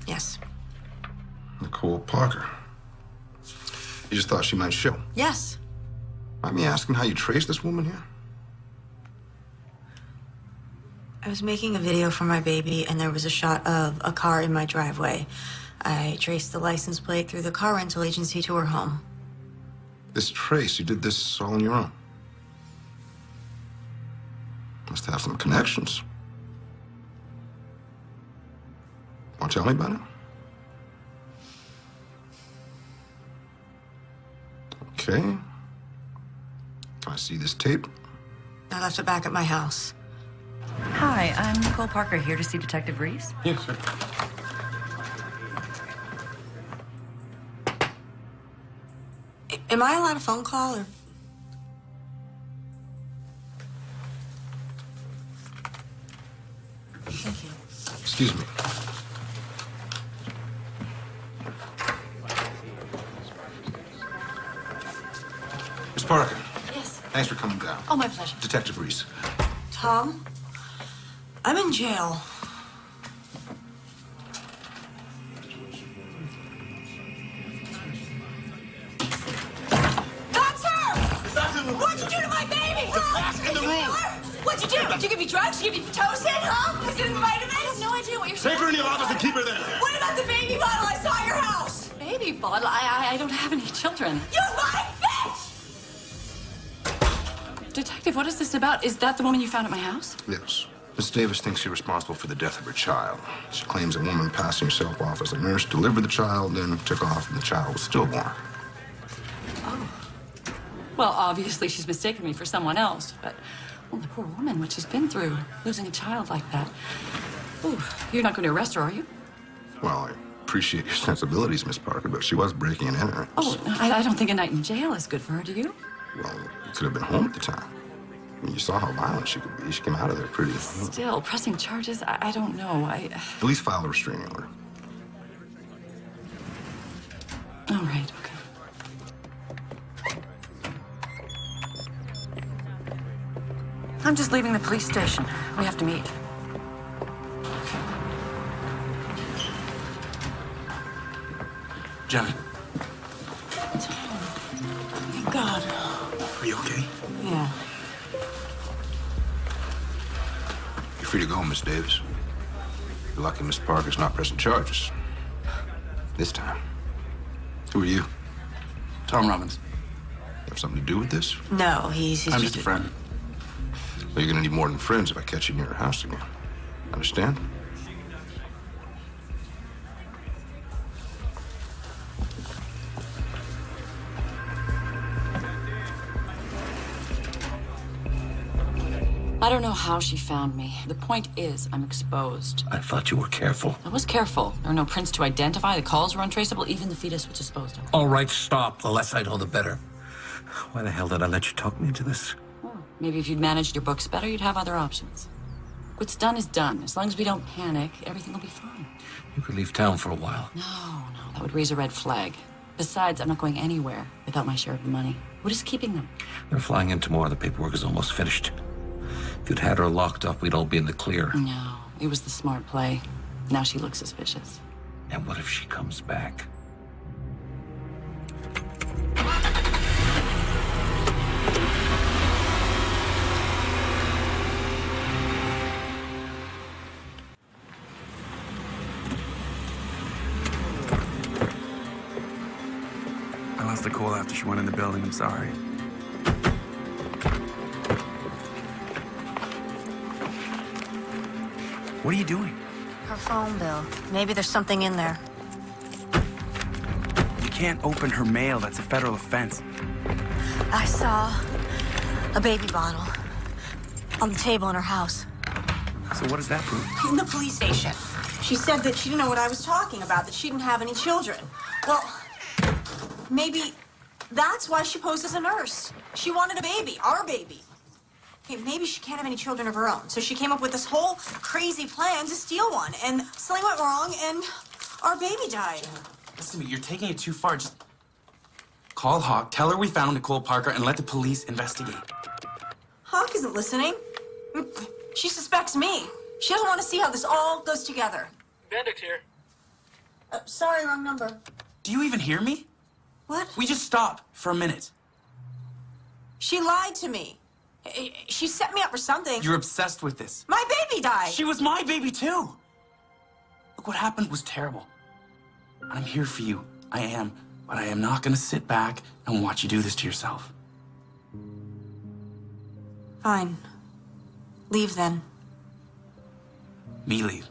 Yes. Nicole Parker. You just thought she might show? Yes. Mind me asking how you traced this woman here? I was making a video for my baby, and there was a shot of a car in my driveway. I traced the license plate through the car rental agency to her home. This trace, you did this all on your own? Must have some connections. Want to tell me about it? Okay. Can I see this tape? I left it back at my house. Hi, I'm Nicole Parker, here to see Detective Reese. Yes, sir. Am I allowed a phone call, or...? Thank you. Excuse me. Miss Parker. Yes. Thanks for coming down. Oh, my pleasure. Detective Reese. Tom, I'm in jail. That's her! What'd you do to my baby? The glass in the room! What'd you do? Did you give me drugs? Did you give me Pitocin, huh? Was it in the vitamins? I have no idea what you're saying. Take her in the office and keep her there. What about the baby bottle I saw at your house? Baby bottle? I don't have any children. You lying bitch! Detective, what is this about? Is that the woman you found at my house? Yes. Miss Davis thinks you're responsible for the death of her child. She claims a woman passing herself off as a nurse delivered the child, then took off, and the child was stillborn. Oh. Well, obviously she's mistaken me for someone else, but, well, the poor woman, what she's been through, losing a child like that. Ooh, you're not going to arrest her, are you? Well, I appreciate your sensibilities, Miss Parker, but she was breaking and entering. Oh, I don't think a night in jail is good for her, do you? Well, you could have been home at the time. I mean, you saw how violent she could be. She came out of there pretty... Still, pressing charges, I don't know. At least file a restraining order. All right, okay. I'm just leaving the police station. We have to meet. John, Thank God. are you okay? Yeah. You're free to go, Miss Davis. You're lucky Miss Parker's not pressing charges. This time. Who are you? Tom Robbins. Have something to do with this? No, he's I'm just a friend. Well, you're gonna need more than friends if I catch you near your house again. Understand? I don't know how she found me. The point is, I'm exposed. I thought you were careful. I was careful. There are no prints to identify. The calls were untraceable. Even the fetus was disposed of. All right, stop. The less I know, the better. Why the hell did I let you talk me into this? Oh, maybe if you'd managed your books better, you'd have other options. What's done is done. As long as we don't panic, everything will be fine. You could leave town for a while. No, that would raise a red flag. Besides, I'm not going anywhere without my share of the money. What is keeping them? They're flying in tomorrow. The paperwork is almost finished. If you'd had her locked up, we'd all be in the clear. No, it was the smart play. Now she looks suspicious. And what if she comes back? I lost a call after she went in the building. I'm sorry. What are you doing? Her phone bill. Maybe there's something in there. You can't open her mail. That's a federal offense. I saw a baby bottle on the table in her house. So what does that prove? In the police station. She said that she didn't know what I was talking about, that she didn't have any children. Well, maybe that's why she posed as a nurse. She wanted a baby, our baby. Hey, maybe she can't have any children of her own, so she came up with this whole crazy plan to steal one, and something went wrong, and our baby died. Listen to me, you're taking it too far. Just call Hawk, tell her we found Nicole Parker, and let the police investigate. Hawk isn't listening. She suspects me. She doesn't want to see how this all goes together. Bendix here. Sorry, wrong number. Do you even hear me? What? We just stop for a minute. She lied to me. She set me up for something. You're obsessed with this. My baby died. She was my baby, too. Look, what happened was terrible. I'm here for you. I am. But I am not going to sit back and watch you do this to yourself. Fine. Leave then. Me leave.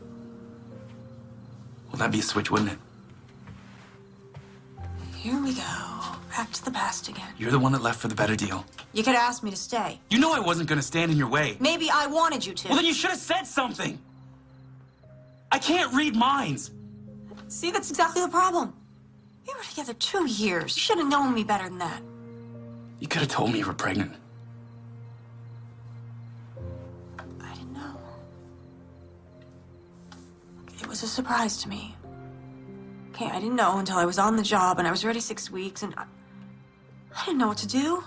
Well, that'd be a switch, wouldn't it? Here we go. Back to the past again. You're the one that left for the better deal. You could ask me to stay. You know I wasn't going to stand in your way. Maybe I wanted you to. Well, then you should have said something. I can't read minds. See, that's exactly the problem. We were together 2 years. You should have known me better than that. You could have told me you were pregnant. I didn't know. It was a surprise to me. Okay, I didn't know until I was on the job and I was ready 6 weeks and I didn't know what to do.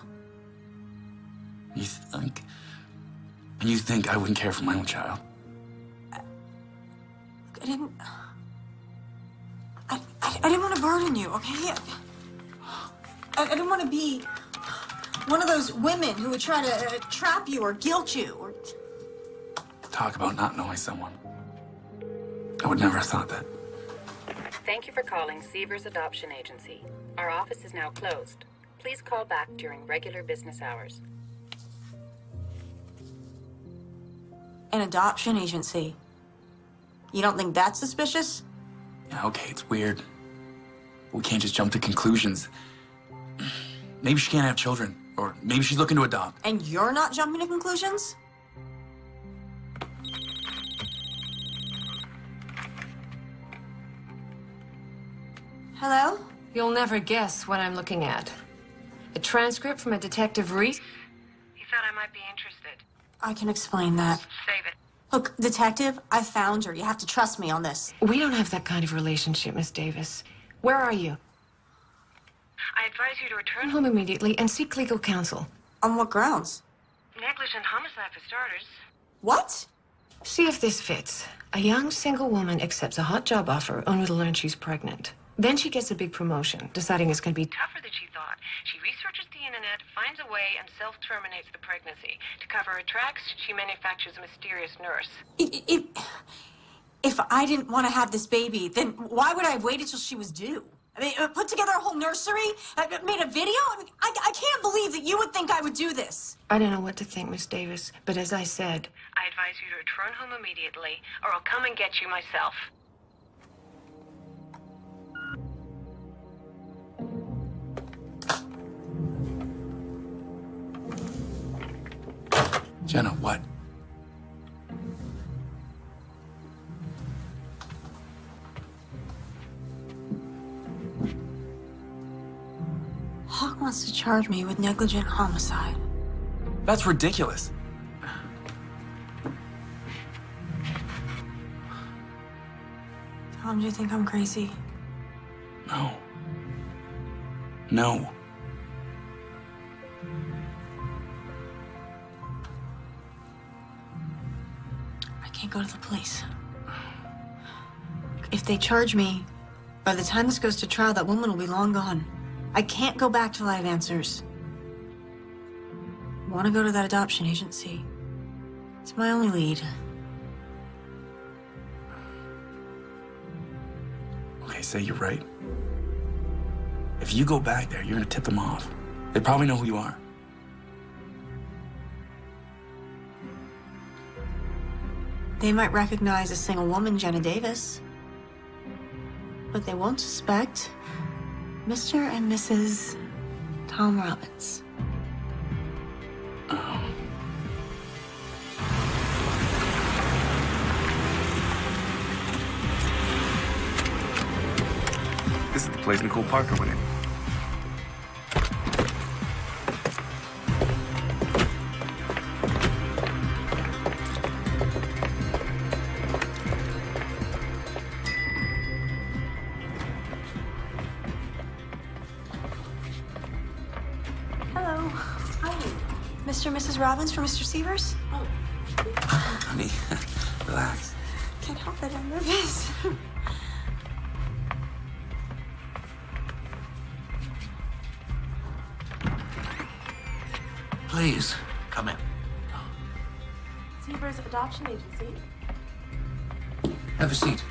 You think I wouldn't care for my own child? I didn't want to burden you, okay? I didn't want to be one of those women who would try to trap you or guilt you or... Talk about not knowing someone. I would never have thought that. Thank you for calling Seavers Adoption Agency. Our office is now closed. Please call back during regular business hours. An adoption agency. You don't think that's suspicious? Yeah, okay, it's weird. We can't just jump to conclusions. Maybe she can't have children, or maybe she's looking to adopt. And you're not jumping to conclusions? Hello? You'll never guess what I'm looking at. A transcript from a Detective Reese. He thought I might be interested. I can explain that. Save it. Look, detective, I found her. You have to trust me on this. We don't have that kind of relationship, Miss Davis. Where are you? I advise you to return home immediately and seek legal counsel. On what grounds? Negligent homicide for starters. What? See if this fits. A young single woman accepts a hot job offer only to learn she's pregnant. Then she gets a big promotion, deciding it's going to be tougher than she thought. She researches the internet, finds a way, and self-terminates the pregnancy. To cover her tracks, she manufactures a mysterious nurse. If I didn't want to have this baby, then why would I have waited till she was due? I mean, put together a whole nursery, made a video? I mean, I can't believe that you would think I would do this. I don't know what to think, Miss Davis, but as I said, I advise you to return home immediately, or I'll come and get you myself. Jenna, what? Hawk wants to charge me with negligent homicide. That's ridiculous. Tom, do you think I'm crazy? No. No. I can't go to the police. If they charge me, by the time this goes to trial, that woman will be long gone. I can't go back till I have answers. I want to go to that adoption agency. It's my only lead. Okay, say you're right. If you go back there, you're gonna tip them off. They probably know who you are. They might recognize a single woman, Jenna Davis. But they won't suspect Mr. and Mrs. Tom Robbins. Oh. This is the place Nicole Parker went in. Hello. Hi. Mr. and Mrs. Robbins for Mr. Seavers? Oh. Honey, relax. Can't help it, I'm nervous. Please, come in. Seavers Adoption Agency. Have a seat.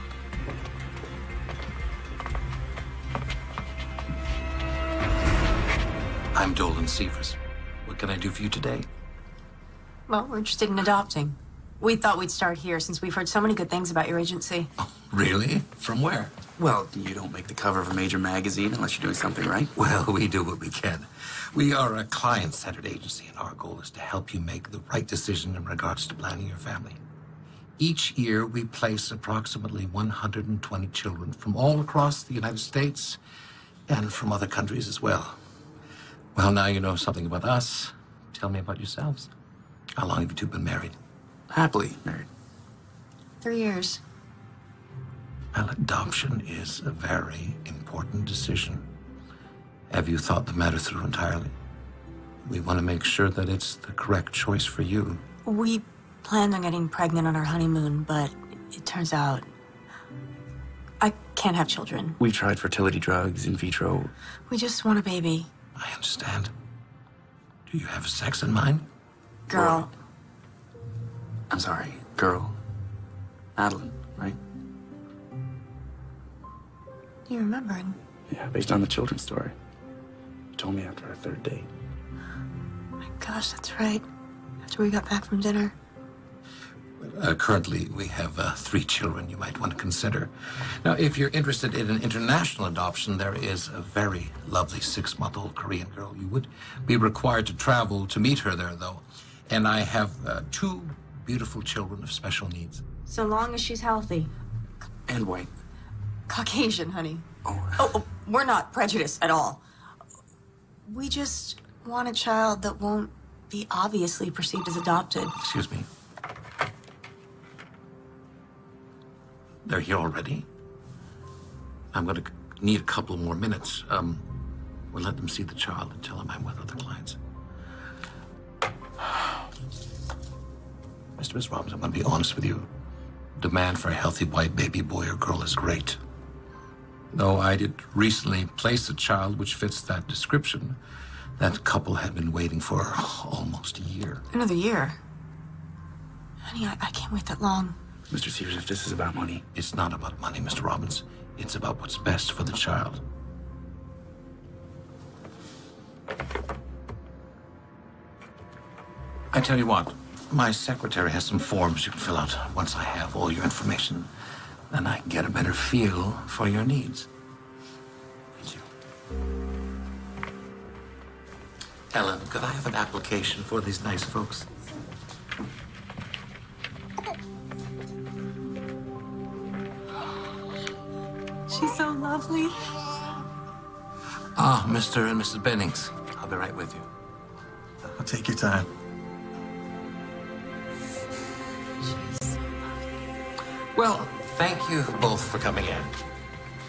I'm Dolan Seavers. What can I do for you today? Well, we're interested in adopting. We thought we'd start here since we've heard so many good things about your agency. Oh, really? From where? Well, you don't make the cover of a major magazine unless you're doing something right. Well, we do what we can. We are a client-centered agency, and our goal is to help you make the right decision in regards to planning your family. Each year, we place approximately 120 children from all across the United States and from other countries as well. Well, now you know something about us. Tell me about yourselves. How long have you two been married? Happily married. 3 years. Well, adoption is a very important decision. Have you thought the matter through entirely? We want to make sure that it's the correct choice for you. We planned on getting pregnant on our honeymoon, but it turns out I can't have children. We've tried fertility drugs, in vitro. We just want a baby. I understand. Do you have sex in mind? Girl. I'm sorry, girl. Madeline, right? You remembered? Yeah, based on the children's story. You told me after our third date. My gosh, that's right. After we got back from dinner. Currently, we have 3 children you might want to consider. Now, if you're interested in an international adoption, there is a very lovely 6-month-old Korean girl. You would be required to travel to meet her there, though. And I have 2 beautiful children of special needs. So long as she's healthy. And white. Caucasian, honey. Oh. Oh, we're not prejudiced at all. We just want a child that won't be obviously perceived as adopted. Excuse me. They're here already? I'm going to need a couple more minutes. We'll let them see the child and tell them I'm with other clients. Miss Robbins, I'm going to be honest with you. Demand for a healthy white baby boy or girl is great. Though I did recently place a child which fits that description, that couple had been waiting for almost a year. Another year? Honey, I can't wait that long. Mr. Seavers, if this is about money... It's not about money, Mr. Robbins. It's about what's best for the child. I tell you what, my secretary has some forms you can fill out. Once I have all your information, then I can get a better feel for your needs. Thank you. Ellen, could I have an application for these nice folks? She's so lovely. Ah, Mr. and Mrs. Bennings. I'll be right with you. I'll take your time. Well, thank you both for coming in.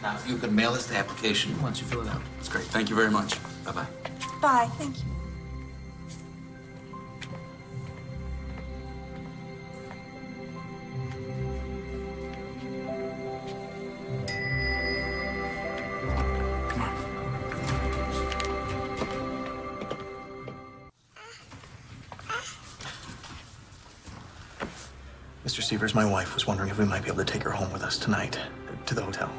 Now, if you can mail us the application once you fill it out. That's great. Thank you very much. Bye-bye. Bye, thank you. Come on. Mr. Seavers, my wife was wondering if we might be able to take her home with us tonight to the hotel.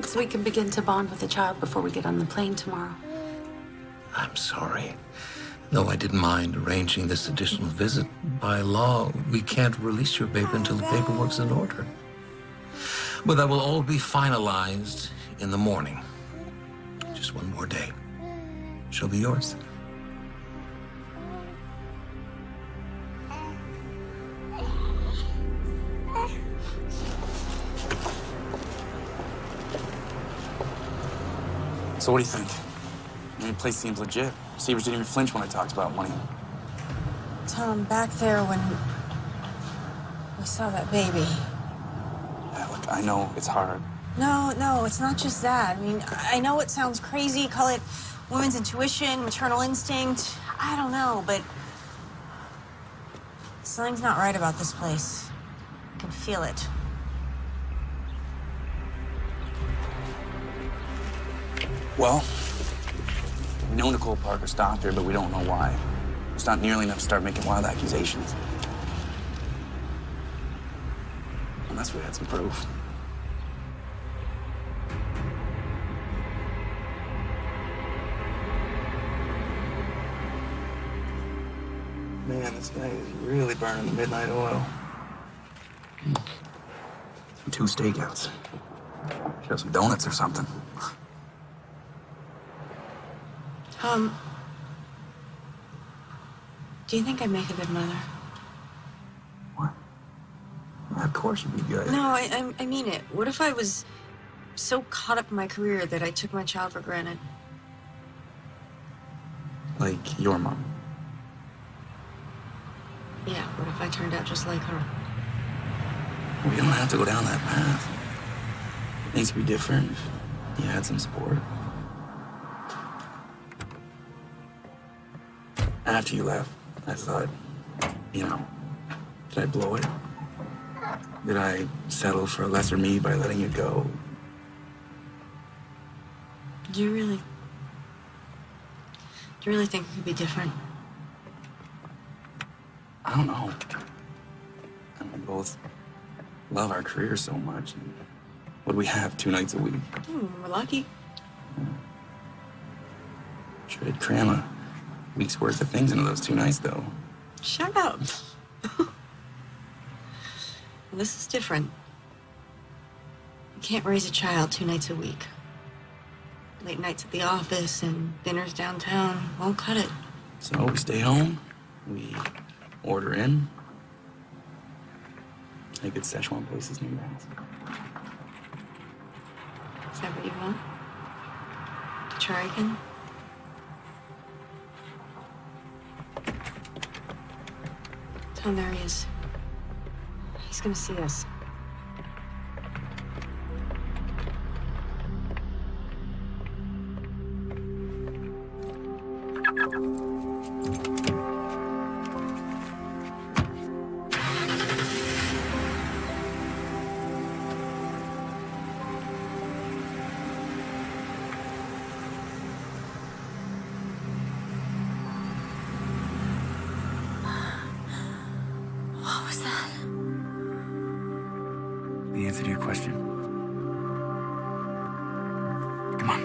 So we can begin to bond with the child before we get on the plane tomorrow. I'm sorry. Though I didn't mind arranging this additional visit, by law, we can't release your baby until the paperwork's in order. But that will all be finalized in the morning. Just one more day. She'll be yours. So what do you think? I mean, the place seems legit. Seavers didn't even flinch when I talked about money. Tom, back there when we saw that baby. Yeah, look, I know it's hard. No, it's not just that. I mean, I know it sounds crazy, call it women's intuition, maternal instinct. I don't know, but something's not right about this place. I can feel it. Well, we know Nicole Parker stopped her, but we don't know why. It's not nearly enough to start making wild accusations. Unless we had some proof. Man, this guy is really burning the midnight oil. 2 stakeouts. Should have some donuts or something. Do you think I'd make a good mother? What? Yeah, of course you'd be good. No, I mean it. What if I was so caught up in my career that I took my child for granted? Like your mom. Yeah, what if I turned out just like her? We don't have to go down that path. It needs to be different if you had some support. After you left, I thought, you know, did I blow it? Did I settle for a lesser me by letting you go? Do you really think it could be different? I don't know. And we both love our careers so much. And what do we have 2 nights a week? We're lucky. Sure, I'd cram a week's worth of things into those 2 nights, though. Shut up. This is different. You can't raise a child 2 nights a week. Late nights at the office and dinners downtown won't cut it. So we stay home, we order in. A good Szechuan places near your house. Is that what you want? To try again? Tell him there he is. He's gonna see us. What was that? The answer to your question. Come on.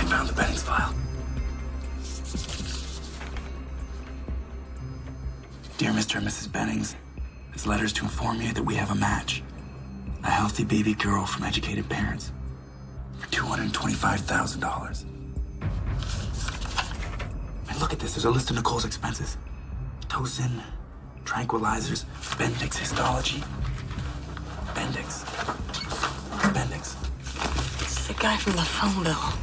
Found the Bennings file. Dear Mr. and Mrs. Bennings, this letter is to inform you that we have a match. A healthy baby girl from educated parents for $225,000. And look at this. There's a list of Nicole's expenses. Tocin, tranquilizers, Bendix histology. Bendix. Bendix. It's the guy from the phone bill.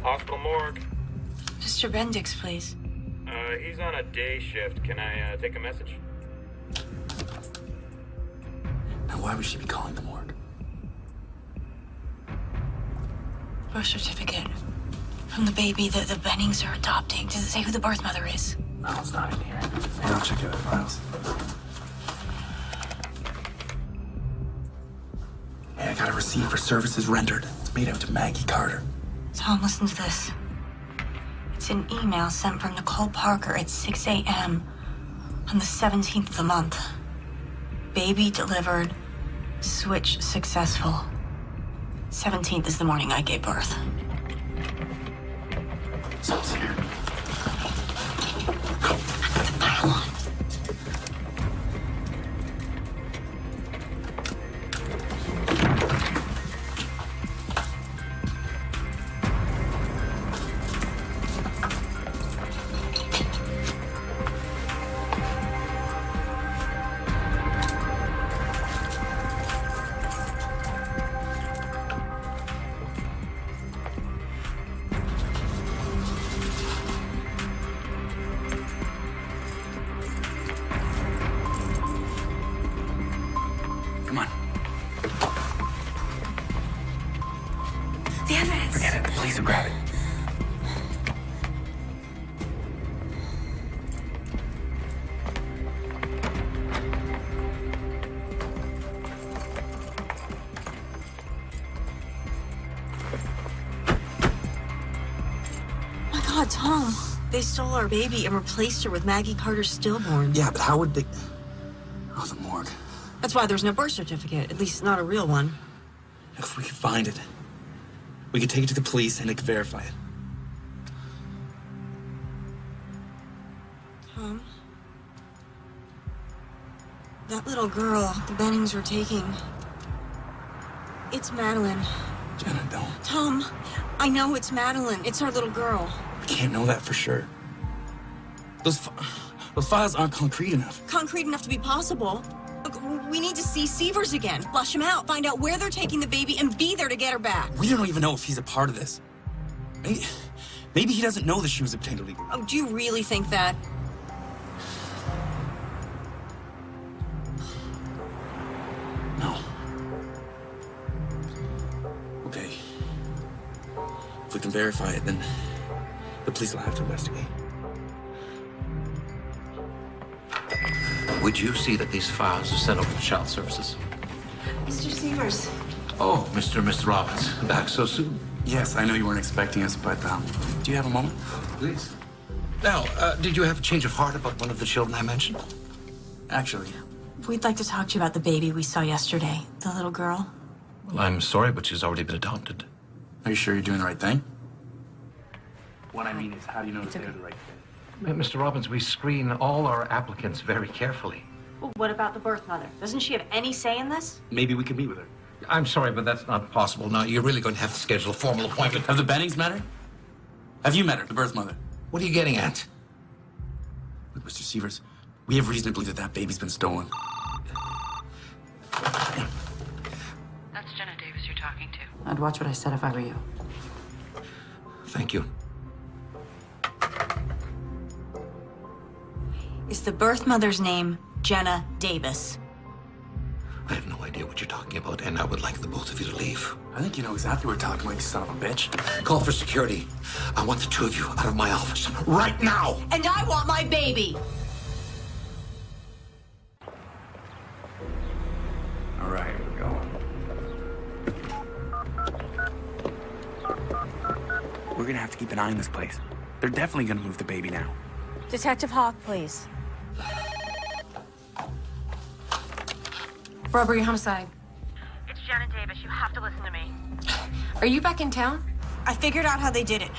Hospital morgue. Mr. Bendix, please. He's on a day shift. Can I take a message? Now, why would she be calling the morgue? Birth certificate from the baby that the Bennings are adopting. Does it say who the birth mother is? No, it's not in here. Hey, I'll check the other files. Hey, I got a receipt for services rendered. It's made out to Maggie Carter. Tom, listen to this. It's an email sent from Nicole Parker at 6 a.m. on the 17th of the month. Baby delivered. Switch successful. 17th is the morning I gave birth. Someone's here. Go. Put the file on. Come on. The evidence. Forget it. The police will grab it. My God, Tom. They stole our baby and replaced her with Maggie Carter's stillborn. Yeah, but how would they... Oh, the morgue. That's why there's no birth certificate, at least not a real one. If we could find it, we could take it to the police and they could verify it. Tom? That little girl the Bennings were taking... It's Madeline. Jenna, don't. Tom, I know it's Madeline. It's our little girl. We can't know that for sure. Those files aren't concrete enough. Concrete enough to be possible. Look, we need to see Severs again. Flush him out. Find out where they're taking the baby and be there to get her back. We don't even know if he's a part of this. Maybe he doesn't know that she was obtained illegally. Oh, do you really think that? No. Okay. If we can verify it, then the police will have to investigate. Would you see that these files are sent over to Child Services? Mr. Severs. Oh, Mr. and Mr. Robbins, back so soon? Yes, I know you weren't expecting us, but do you have a moment? Please. Now, did you have a change of heart about one of the children I mentioned? Actually. We'd like to talk to you about the baby we saw yesterday, the little girl. Well, I'm sorry, but she's already been adopted. Are you sure you're doing the right thing? What I mean is, how do you know that they're the right thing? Mr. Robbins, we screen all our applicants very carefully. Well, what about the birth mother? Doesn't she have any say in this? Maybe we can meet with her. I'm sorry, but that's not possible. Now, you're really going to have to schedule a formal appointment. Have the Bennings met her? Have you met her, the birth mother? What are you getting at? Look, Mr. Severs, we have reason to believe that that baby's been stolen. That's Jenna Davis you're talking to. I'd watch what I said if I were you. Thank you. Is the birth mother's name Jenna Davis? I have no idea what you're talking about, and I would like the both of you to leave. I think you know exactly what we're talking about, you son of a bitch. Call for security. I want the two of you out of my office right now. And I want my baby! All right, we're going. We're gonna have to keep an eye on this place. They're definitely gonna move the baby now. Detective Hawk, please. Robbery, homicide. It's Jenna Davis. You have to listen to me. Are you back in town? I figured out how they did it.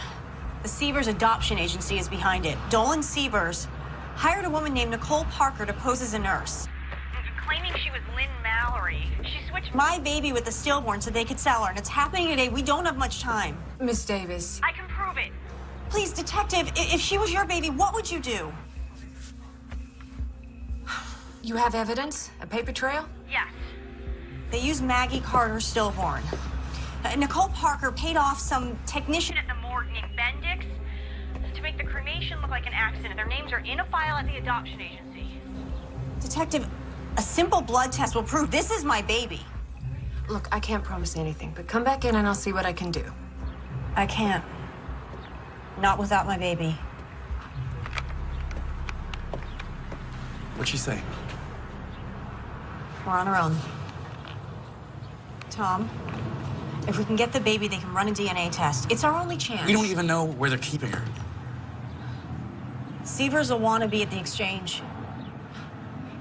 The Severs Adoption Agency is behind it. Dolan Severs hired a woman named Nicole Parker to pose as a nurse. Claiming she was Lynn Mallory. She switched My baby with the stillborn so they could sell her, and it's happening today. We don't have much time. Miss Davis. I can prove it. Please, detective, if she was your baby, what would you do? You have evidence? A paper trail? Yes. They used Maggie Carter stillborn. Nicole Parker paid off some technician At the morgue named Bendix to make the cremation look like an accident. Their names are in a file at the adoption agency. Detective, A simple blood test will prove this is my baby. Look, I can't promise anything, but come back in and I'll see what I can do. I can't. Not without my baby. What'd she say? We're on our own. Tom, if we can get the baby, they can run a DNA test. It's our only chance. We don't even know where they're keeping her. Seavers will want to be at the exchange.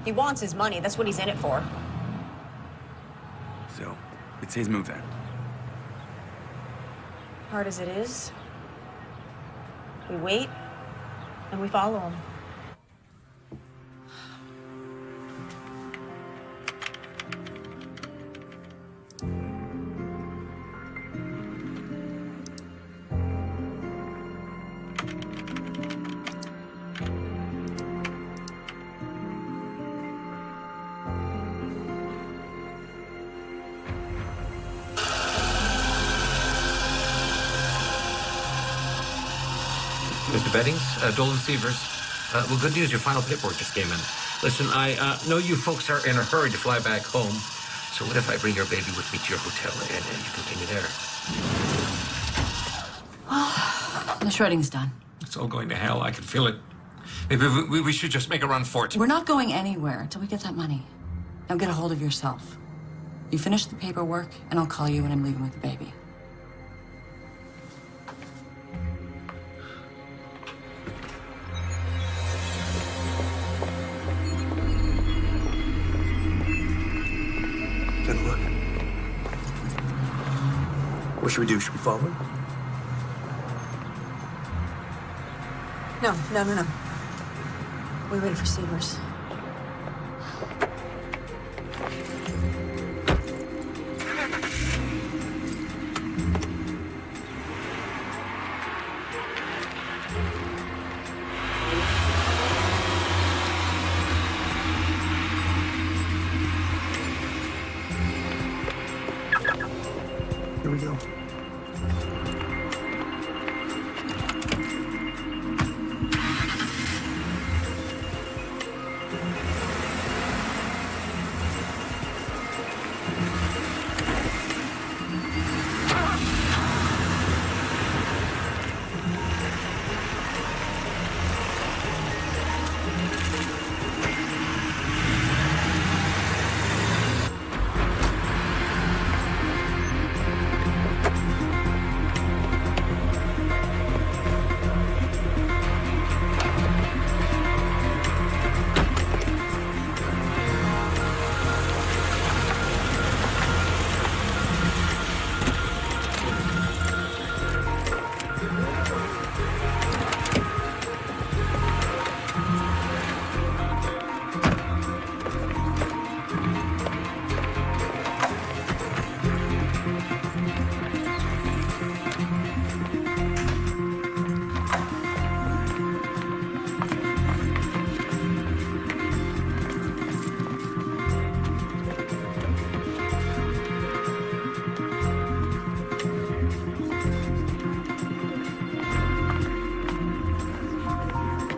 He wants his money. That's what he's in it for. So, it's his move then. Hard as it is, we wait and we follow him. Mr. Beddings, Dolan Seavers. Well, good news, your final paperwork just came in. Listen, I know you folks are in a hurry to fly back home, so what if I bring your baby with me to your hotel and you continue there? Well, the shredding's done. It's all going to hell. I can feel it. Maybe we should just make a run for it. We're not going anywhere until we get that money. Now get a hold of yourself. You finish the paperwork, and I'll call you when I'm leaving with the baby. Good look. What should we do? Should we follow him? No. We wait for Seavers. Here we go.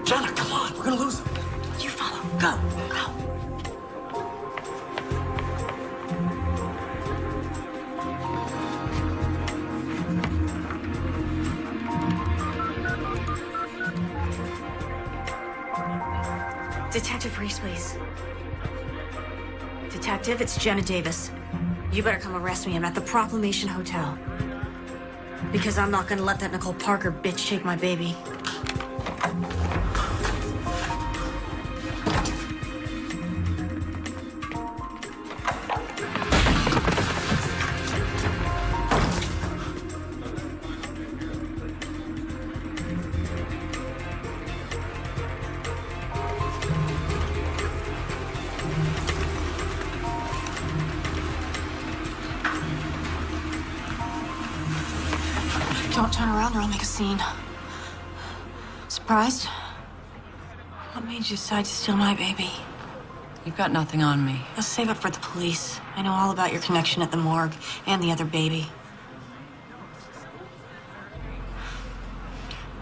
Jenna, come on. We're gonna lose him. You follow. Go. Detective Reese, please. Detective, it's Jenna Davis. You better come arrest me. I'm at the Proclamation Hotel. Because I'm not gonna let that Nicole Parker bitch take my baby. Don't turn around or I'll make a scene. Surprised? What made you decide to steal my baby? You've got nothing on me. I'll save it for the police. I know all about your connection at the morgue and the other baby.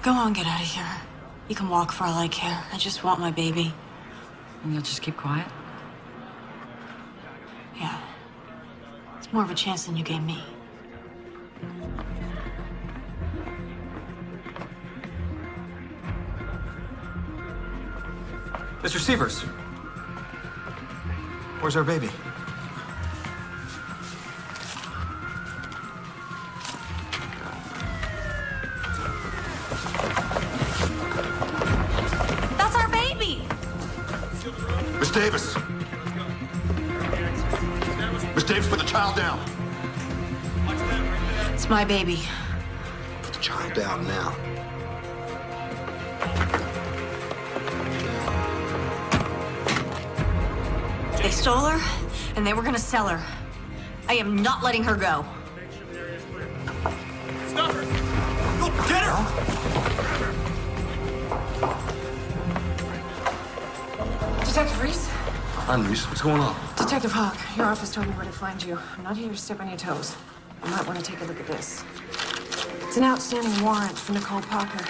Go on, get out of here. You can walk for all I care. I just want my baby. And you'll just keep quiet? More of a chance than you gave me. Mr. Sievers, where's our baby? That's our baby! Miss Davis! Miss Davis, put the child down. It's my baby. Put the child down now. They stole her, and they were gonna sell her. I am not letting her go. Stop her! Go get her! Detective Reese? I'm Reese. What's going on? Detective Hawk, your office told me where to find you. I'm not here to step on your toes. You might want to take a look at this. It's an outstanding warrant for Nicole Parker,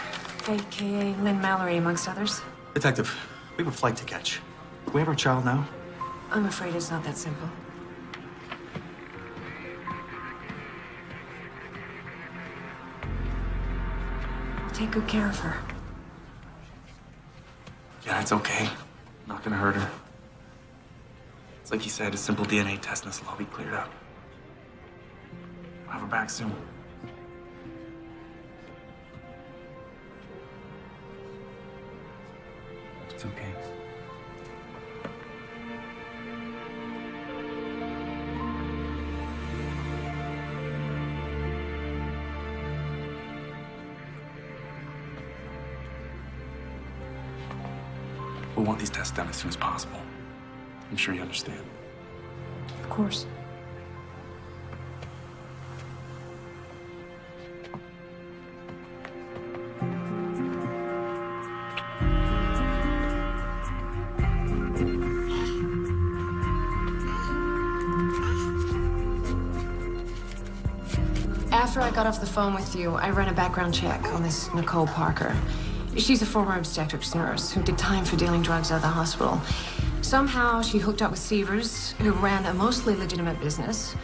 a.k.a. Lynn Mallory, amongst others. Detective, we have a flight to catch. Do we have our child now? I'm afraid it's not that simple. Take good care of her. Yeah, it's okay. Not gonna hurt her. It's like you said, a simple DNA test and this will all be cleared up. We'll have her back soon. It's okay. We'll want these tests done as soon as possible. I'm sure you understand. Of course. After I got off the phone with you, I ran a background check on this Nicole Parker. She's a former obstetrics nurse who did time for dealing drugs out of the hospital. Somehow she hooked up with Sievers, who ran a mostly legitimate business.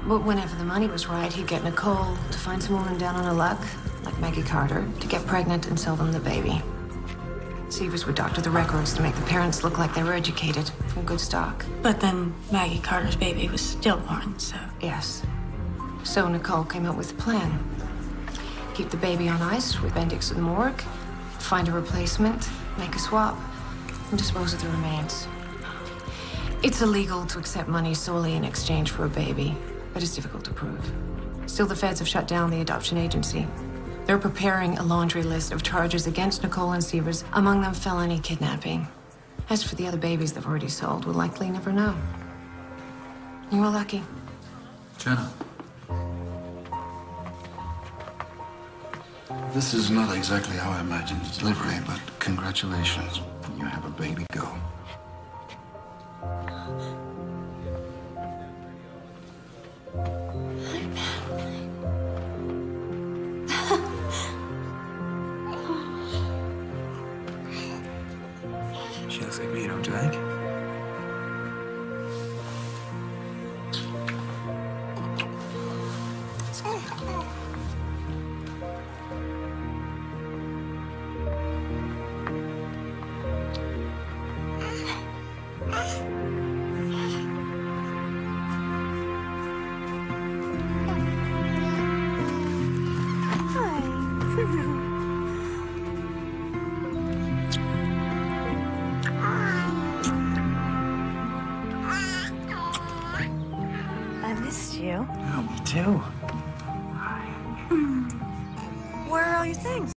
But whenever the money was right, he'd get Nicole to find some woman down on her luck, like Maggie Carter, to get pregnant and sell them the baby. Sievers would doctor the records to make the parents look like they were educated, from good stock. But then Maggie Carter's baby was stillborn, so... Yes. So Nicole came up with a plan. Keep the baby on ice with Bendix at the morgue, find a replacement, make a swap, and dispose of the remains. It's illegal to accept money solely in exchange for a baby, but it's difficult to prove. Still, the feds have shut down the adoption agency. They're preparing a laundry list of charges against Nicole and Sievers, among them felony kidnapping. As for the other babies they've already sold, we'll likely never know. You were lucky. Jenna. This is not exactly how I imagined the delivery, but congratulations. You have a baby girl. She looks like me, don't you think? I missed you. Oh, me too. Where are all your things?